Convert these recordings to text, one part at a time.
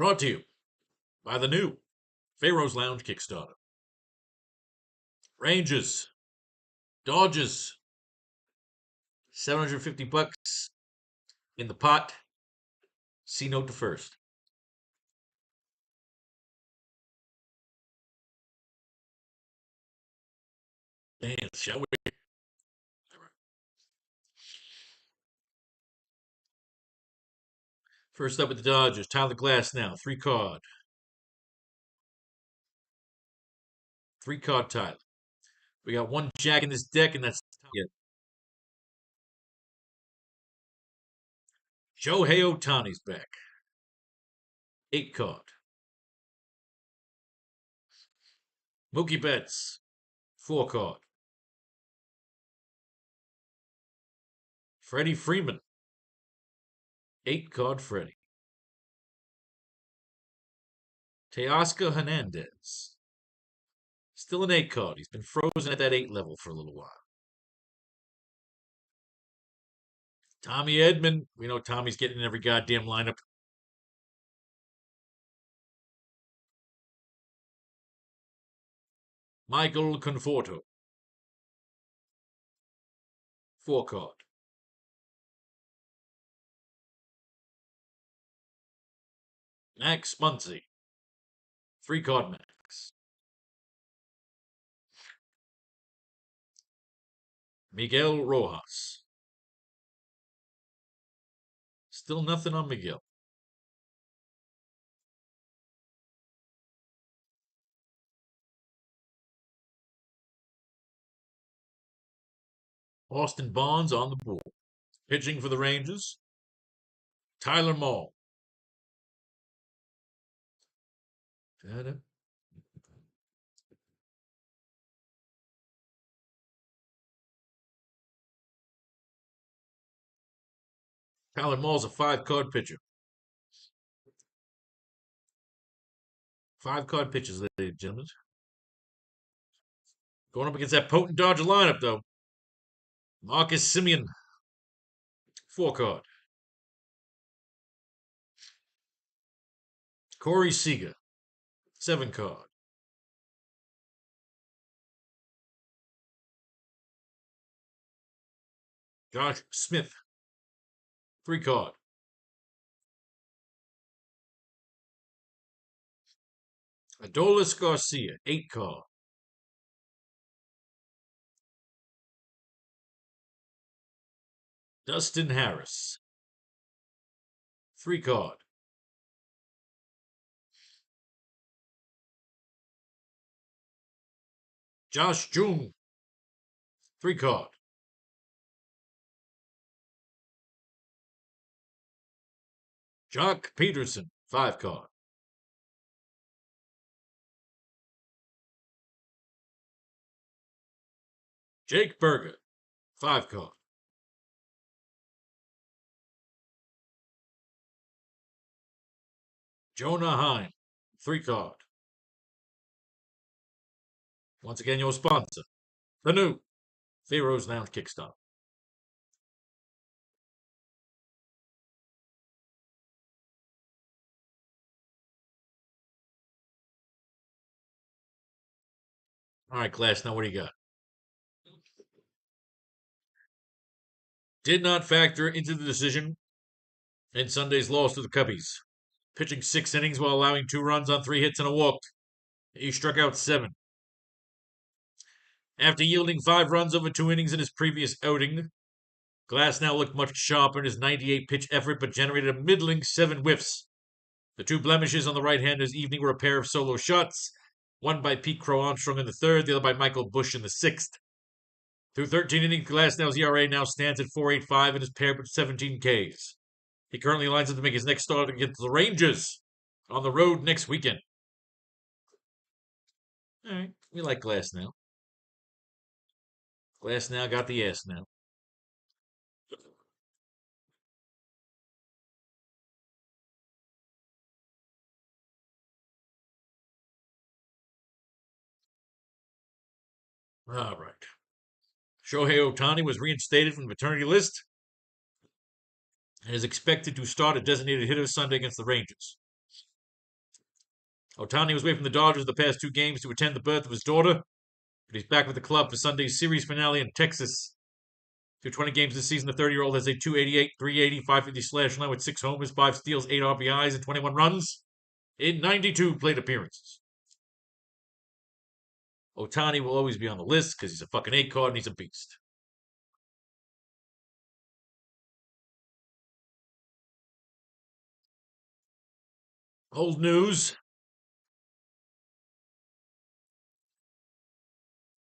Brought to you by the new Faro's Lounge Kickstarter. Rangers, Dodgers, $750 in the pot. See note to first. Dance, shall we? First up with the Dodgers, Tyler Glass now, 3-card. 3-card Tyler. We got one Jack in this deck, and that's it. Shohei Ohtani's back. 8-card. Mookie Betts, 4-card. Freddie Freeman, 8-card Freddie. Teoscar Hernandez, still an 8-card. He's been frozen at that 8 level for a little while. Tommy Edman, we know Tommy's getting in every goddamn lineup. Michael Conforto, 4-card. Max Muncy, 3-card Max. Miguel Rojas. Still nothing on Miguel. Austin Bonds on the board. Pitching for the Rangers, Tyler Mahle. Tyler Mahle's a 5-card pitcher. 5-card pitchers, ladies and gentlemen. Going up against that potent Dodger lineup, though. Marcus Semien, 4-card. Corey Seager, 7-card. Josh Smith, 3-card. Adolis Garcia, 8-card. Dustin Harris, 3-card. Josh Jung, 3-card. Jock Peterson, 5-card. Jake Berger, 5-card. Jonah Heim, 3-card. Once again, your sponsor, the new Faro's Lounge Kickstarter. All right, Glass, now what do you got? Did not factor into the decision in Sunday's loss to the Cubbies. Pitching 6 innings while allowing 2 runs on 3 hits and a walk. He struck out 7. After yielding 5 runs over 2 innings in his previous outing, Glass now looked much sharper in his 98-pitch effort, but generated a middling 7 whiffs. The 2 blemishes on the right-hander's evening were a pair of solo shots, one by Pete Crow Armstrong in the 3rd, the other by Michael Busch in the 6th. Through 13 innings, Glasnow's ERA now stands at 4.85 and is paired with 17 Ks. He currently lines up to make his next start against the Rangers on the road next weekend. All right, we like Glasnow. Glasnow got the ass now. All right. Shohei Ohtani was reinstated from the paternity list and is expected to start a designated hitter Sunday against the Rangers. Ohtani was away from the Dodgers the past 2 games to attend the birth of his daughter, but he's back with the club for Sunday's series finale in Texas. Through 20 games this season, the 30-year-old has a 288, 380, 550 slash line with 6 homers, 5 steals, 8 RBIs, and 21 runs in 92 plate appearances. Ohtani will always be on the list because he's a fucking 8 card and he's a beast. Old news.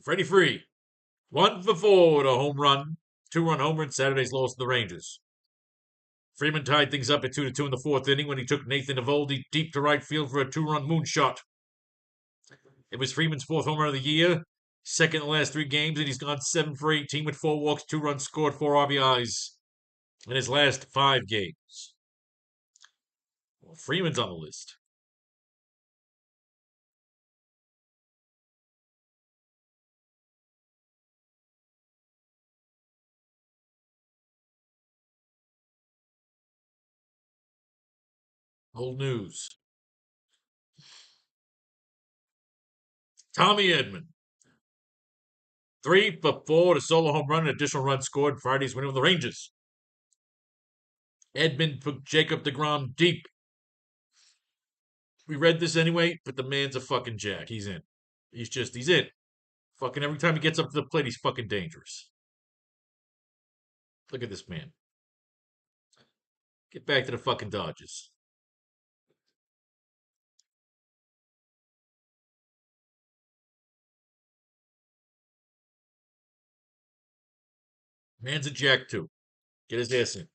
Freddie Free. 1 for 4 with a home run. 2-run homer in Saturday's loss to the Rangers. Freeman tied things up at 2-2 in the 4th inning when he took Nathan Eovaldi deep to right field for a 2-run moonshot. It was Freeman's 4th home run of the year, second in the last 3 games, and he's gone 7 for 18 with 4 walks, 2 runs scored, 4 RBIs in his last 5 games. Well, Freeman's on the list. Old news. Tommy Edman. 3 for 4 to solo home run and additional run scored in Friday's win over the Rangers. Edman took Jacob deGrom deep. We read this anyway, but the man's a fucking jack. He's in. He's in. Fucking every time he gets up to the plate, he's fucking dangerous. Look at this man. Get back to the fucking Dodgers. Man's a jack too. Get his ass in.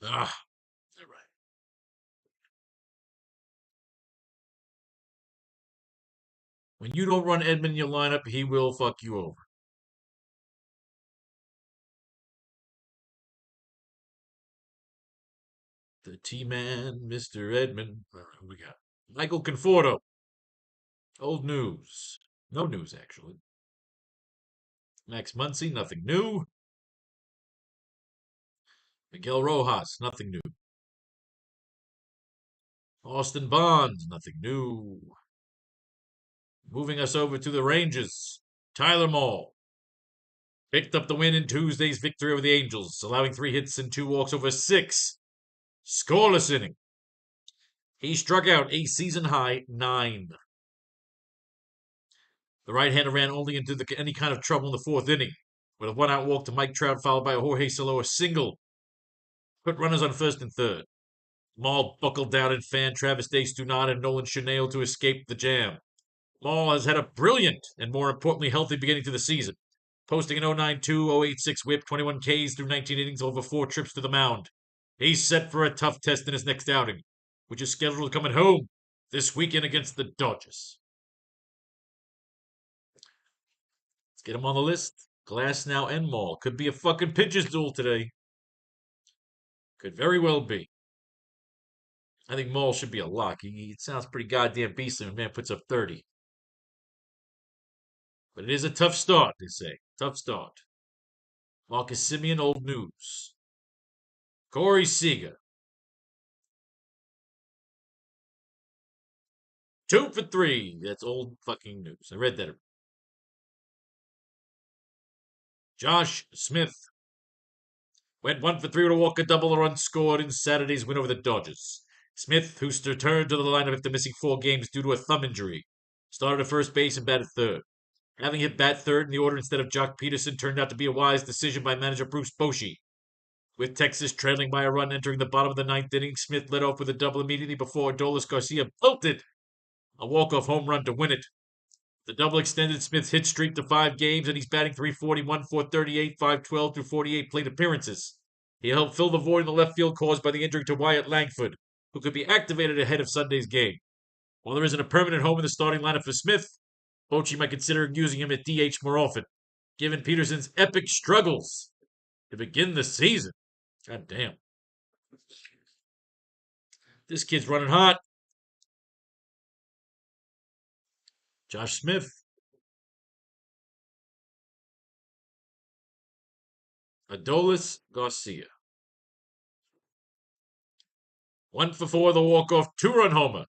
Ah, all right. When you don't run Edman in your lineup, he will fuck you over. The T-Man, Mr. Edman. All right, who we got? Michael Conforto. Old news. No news, actually. Max Muncy, nothing new. Miguel Rojas, nothing new. Austin Bonds, nothing new. Moving us over to the Rangers. Tyler Mahle picked up the win in Tuesday's victory over the Angels, allowing 3 hits and 2 walks over 6 scoreless inning. He struck out a season-high 9. The right-hander ran only into any kind of trouble in the 4th inning, with a 1-out walk to Mike Trout followed by a Jorge Soler single. Put runners on 1st and 3rd. Mahle buckled down in fan Travis Destunat and Nolan Chanel to escape the jam. Mahle has had a brilliant and, more importantly, healthy beginning to the season, posting an 0.92, 0.86 whip, 21 Ks through 19 innings over 4 trips to the mound. He's set for a tough test in his next outing, which is scheduled to come at home this weekend against the Dodgers. Let's get him on the list. Glasnow and Mahle. Could be a fucking pitcher's duel today. Could very well be. I think Mahle should be a lock. He sounds pretty goddamn beastly when man puts up 30. But it is a tough start, they say. Tough start. Marcus Semien, old news. Corey Seager. 2 for 3. That's old fucking news. I read that. Josh Smith went 1 for 3 with a walk, a double, a run scored in Saturday's win over the Dodgers. Smith, who's returned to the lineup after missing 4 games due to a thumb injury, started at first base and batted 3rd. Having hit bat 3rd in the order instead of Jock Peterson turned out to be a wise decision by manager Bruce Bochy. With Texas trailing by a run entering the bottom of the 9th inning, Smith led off with a double immediately before Adolis Garcia belted a walk-off home run to win it. The double extended Smith's hit streak to 5 games, and he's batting .341, .438, .512 through 48 plate appearances. He helped fill the void in the left field caused by the injury to Wyatt Langford, who could be activated ahead of Sunday's game. While there isn't a permanent home in the starting lineup for Smith, Bochy might consider using him at DH more often, given Peterson's epic struggles to begin the season. God damn. This kid's running hot. Josh Smith. Adolis Garcia. 1-for-4, the walk-off two-run homer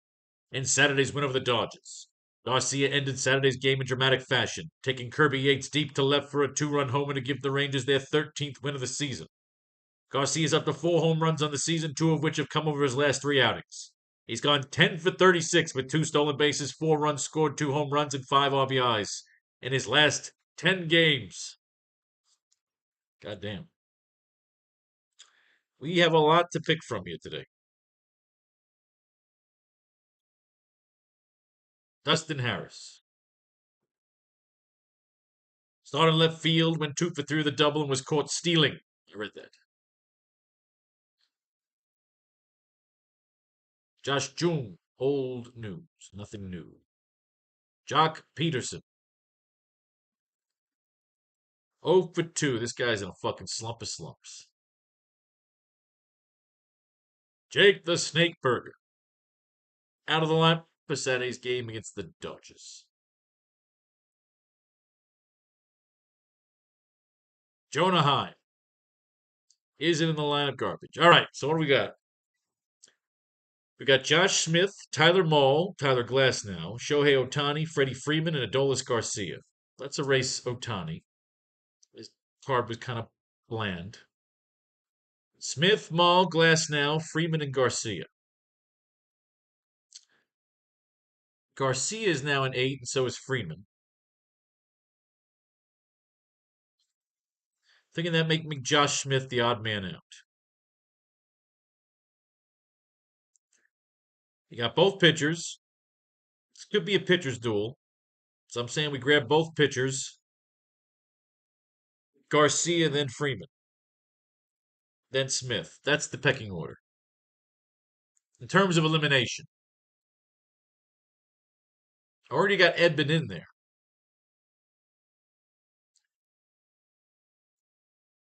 in Saturday's win over the Dodgers. Garcia ended Saturday's game in dramatic fashion, taking Kirby Yates deep to left for a two-run homer to give the Rangers their 13th win of the season. Garcia's up to 4 home runs on the season, 2 of which have come over his last 3 outings. He's gone 10 for 36 with 2 stolen bases, 4 runs scored, 2 home runs, and 5 RBIs in his last 10 games. Goddamn. We have a lot to pick from here today. Dustin Harris. Started left field, went 2 for 3 with a double, and was caught stealing. I read that. Josh Jung. Old news. Nothing new. Jock Peterson. 0 for 2. This guy's in a fucking slump of slumps. Jake the Snake Burger. Out of the lineup for Saturday's game against the Dodgers. Jonah Heim. Isn't in the lineup, garbage. All right, so what do we got? We got Josh Smith, Tyler Mahle, Tyler Glasnow, Shohei Ohtani, Freddie Freeman, and Adolis Garcia. Let's erase Ohtani. His card was kind of bland. Smith, Mahle, Glasnow, Freeman, and Garcia. Garcia is now an 8, and so is Freeman. Thinking that make Josh Smith the odd man out. You got both pitchers. This could be a pitcher's duel. So I'm saying we grab both pitchers. Garcia, then Freeman. Then Smith. That's the pecking order. In terms of elimination, I already got Edman in there.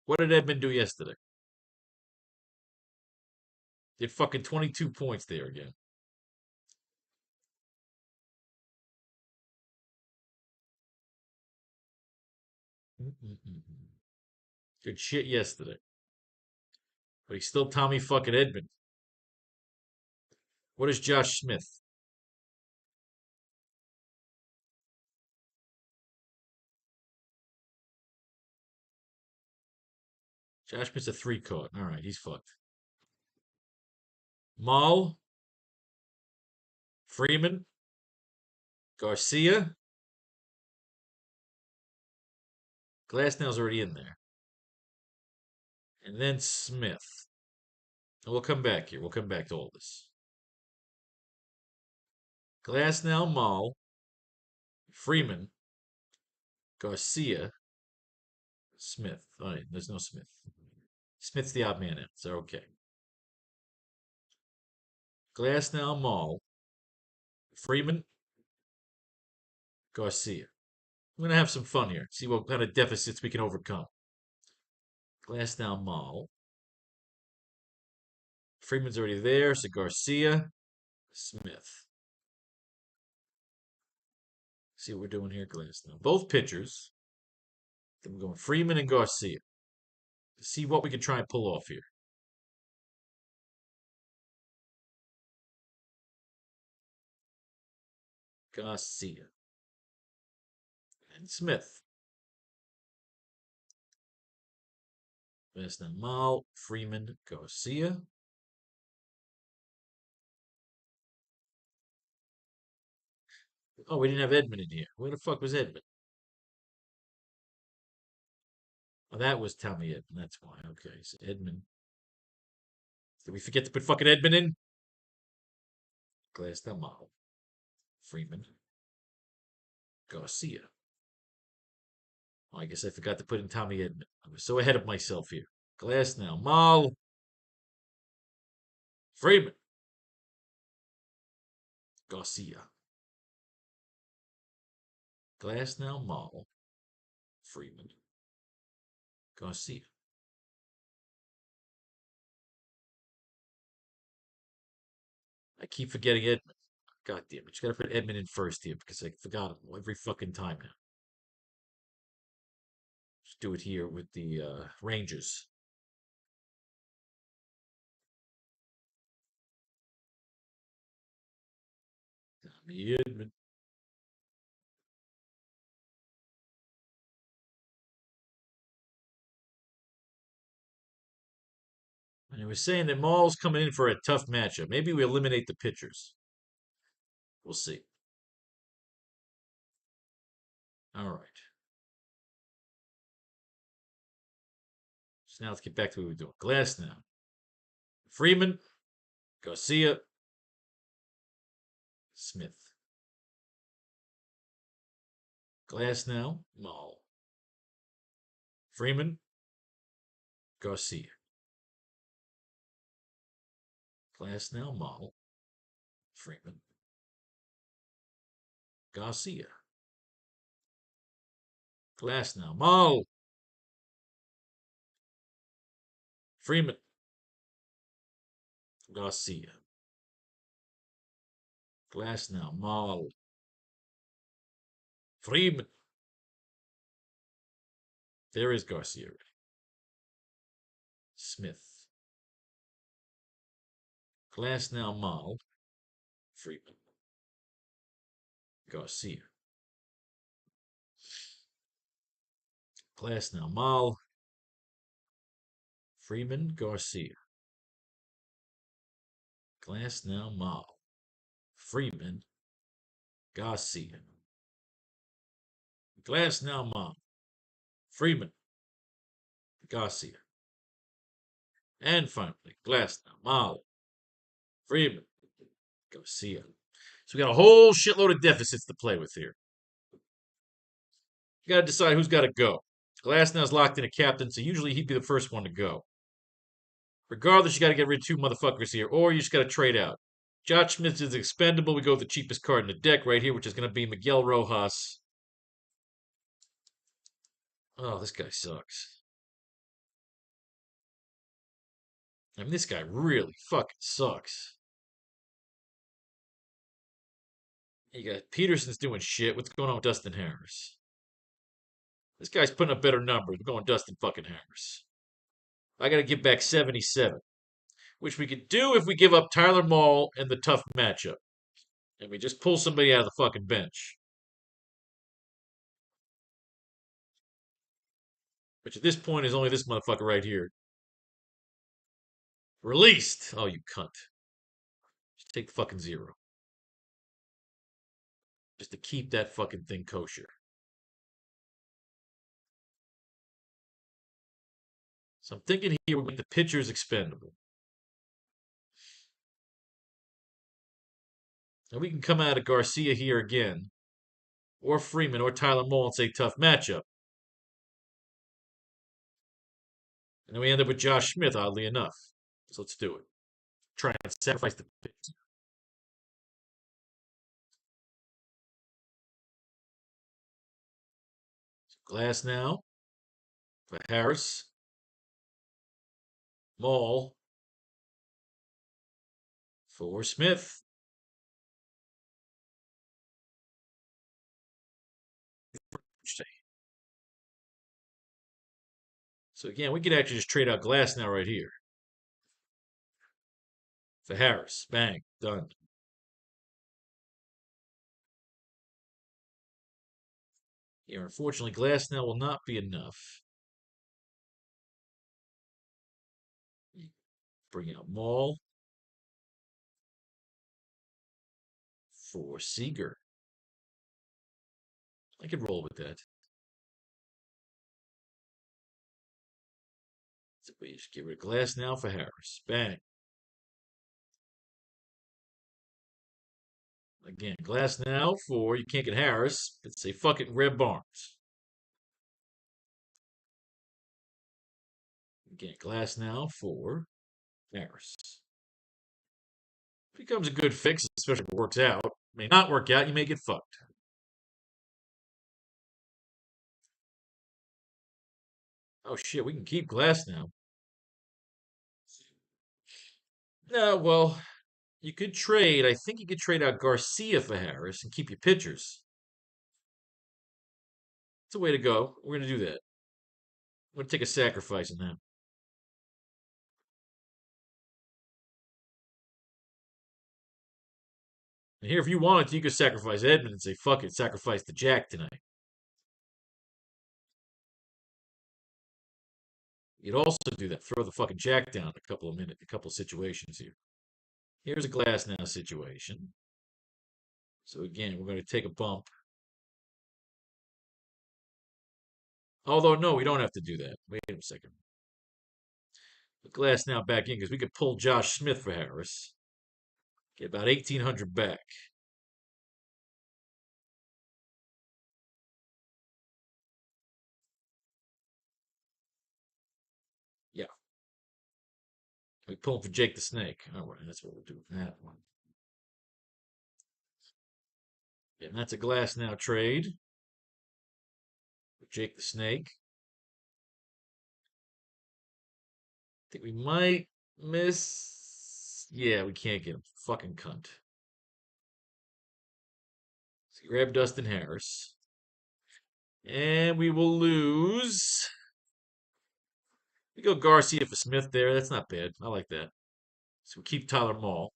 What did Edman do yesterday? Did fucking 22 points there again. Good shit yesterday. But he's still Tommy fucking Edman. What is Josh Smith? Josh Smith's a 3 card. All right, he's fucked. Mahle, Freeman, Garcia. Glasnow's already in there. And then Smith. And we'll come back here. We'll come back to all this. Glasnow, Mahle, Freeman, Garcia, Smith. All right, there's no Smith. Smith's the odd man out, so okay. Glasnow, Mahle, Freeman, Garcia. I'm going to have some fun here. See what kind of deficits we can overcome. Glasnow, Mahle. Freeman's already there, so Garcia, Smith. See what we're doing here, Glasnow. Both pitchers. Then we're going Freeman and Garcia. See what we can try and pull off here. Garcia. And Smith. Glasnow, Mahle, Freeman, Garcia. Oh, we didn't have Edman in here. Where the fuck was Edman? Oh, that was Tommy Edman. That's why. Okay, so Edman. Did we forget to put fucking Edman in? Glasnow, Mahle, Freeman, Garcia. Oh, I guess I forgot to put in Tommy Edman. I was so ahead of myself here. Glasnow, Mahle, Freeman, Garcia. Glasnow, Mahle, Freeman, Garcia. I keep forgetting Edman. God damn it. You gotta put Edman in first here because I forgot him every fucking time now. Let's do it here with the Rangers. Edmund. And he was saying that Maul's coming in for a tough matchup. Maybe we eliminate the pitchers. We'll see. All right. So now let's get back to what we're doing. Glass now. Freeman, Garcia, Smith. Glass now, Maul. Freeman, Garcia. Glass now, Maul. Freeman, Garcia. Glass now, Maul. Freeman, Garcia. Glass now, Maul. Freeman. There is Garcia. Smith. Glass now, Maul. Freeman. Garcia. Glass now, Maul. Freeman, Garcia. Glass now, Maul. Freeman, Garcia. Glass now, Maul. Freeman, Garcia. And finally, Glass now, Maul. Freeman, Garcia. So we got a whole shitload of deficits to play with here. You got to decide who's got to go. Glasnow's locked in a captain, so usually he'd be the first one to go. Regardless, you got to get rid of two motherfuckers here, or you just got to trade out. Josh Smith is expendable. We go with the cheapest card in the deck right here, which is going to be Miguel Rojas. Oh, this guy sucks. I mean, this guy really fucking sucks. You got Peterson's doing shit. What's going on with Dustin Harris? This guy's putting up better numbers. We're going Dustin fucking Harris. I got to give back 77, which we could do if we give up Tyler Maul and the tough matchup. And we just pull somebody out of the fucking bench. Which at this point is only this motherfucker right here. Released! Oh, you cunt. Just take the fucking 0. Just to keep that fucking thing kosher. So I'm thinking here we're going to the pitcher's expendable. And we can come out of Garcia here again. Or Freeman or Tyler Moll and say tough matchup. And then we end up with Josh Smith, oddly enough. So let's do it. Try and sacrifice the pitch. Glass now for Harris. Moll for Smith. So again, we could actually just trade out Glass now right here. For Harris. Bang. Done. Here, unfortunately, Glass now will not be enough. Bring out Maul for Seager. I could roll with that. So we just get rid of Glass now for Harris. Bang. Again, Glass now for, you can't get Harris. It's a fucking Red Barnes. Again, Glass now for Harris. Becomes a good fix, especially if it works out. May not work out, you may get fucked. Oh shit, we can keep Glass now. No, well, you could trade. I think you could trade out Garcia for Harris and keep your pitchers. It's a way to go. We're going to do that. I'm going to take a sacrifice on that. And here, if you wanted to, you could sacrifice Edmund and say, fuck it, sacrifice the Jack tonight. You'd also do that. Throw the fucking Jack down a couple of minutes, a couple of situations here. Here's a glass now situation. So again, we're going to take a bump. Although, no, we don't have to do that. Wait a second. The glass now back in because we could pull Josh Smith for Harris. Get about 1,800 back. Yeah. We pull him for Jake the Snake. All right, that's what we'll do with that one. Yeah, and that's a glass now trade. Jake the Snake. I think we might miss. Yeah, we can't get him. Fucking cunt. So grab Dustin Harris. And we will lose. We go Garcia for Smith there. That's not bad. I like that. So we keep Tyler Mall.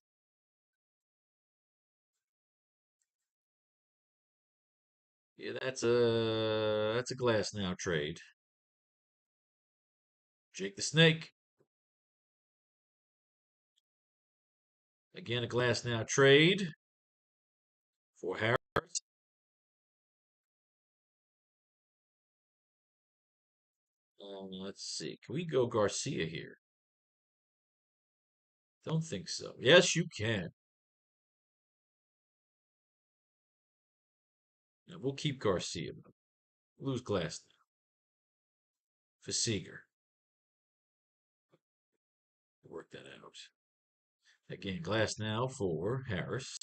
Yeah, that's a glass now trade. Jake the Snake. Again, a glass now trade for Harris. Let's see. Can we go Garcia here? Don't think so. Yes, you can. Now, we'll keep Garcia. Lose glass now for Seager. Work that out. Again, glass now for Harris.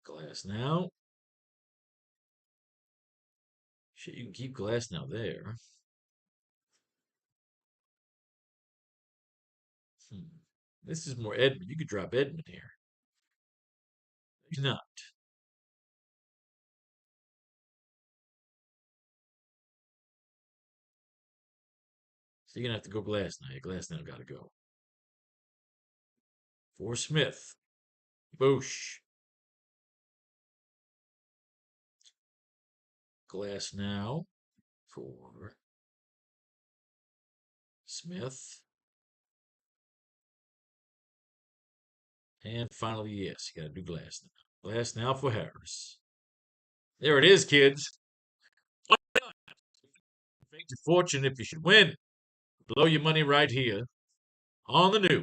Glass now. Shit, you can keep glass now there. This is more Edmund. You could drop Edmund here. He's not. So you're gonna have to go glass now. Your glass now gotta go. For Smith. Boosh. Glass now for Smith. And finally, yes, you gotta do glass now. Glass now for Harris. There it is, kids. Fate your fortune if you should win. Blow your money right here on the news.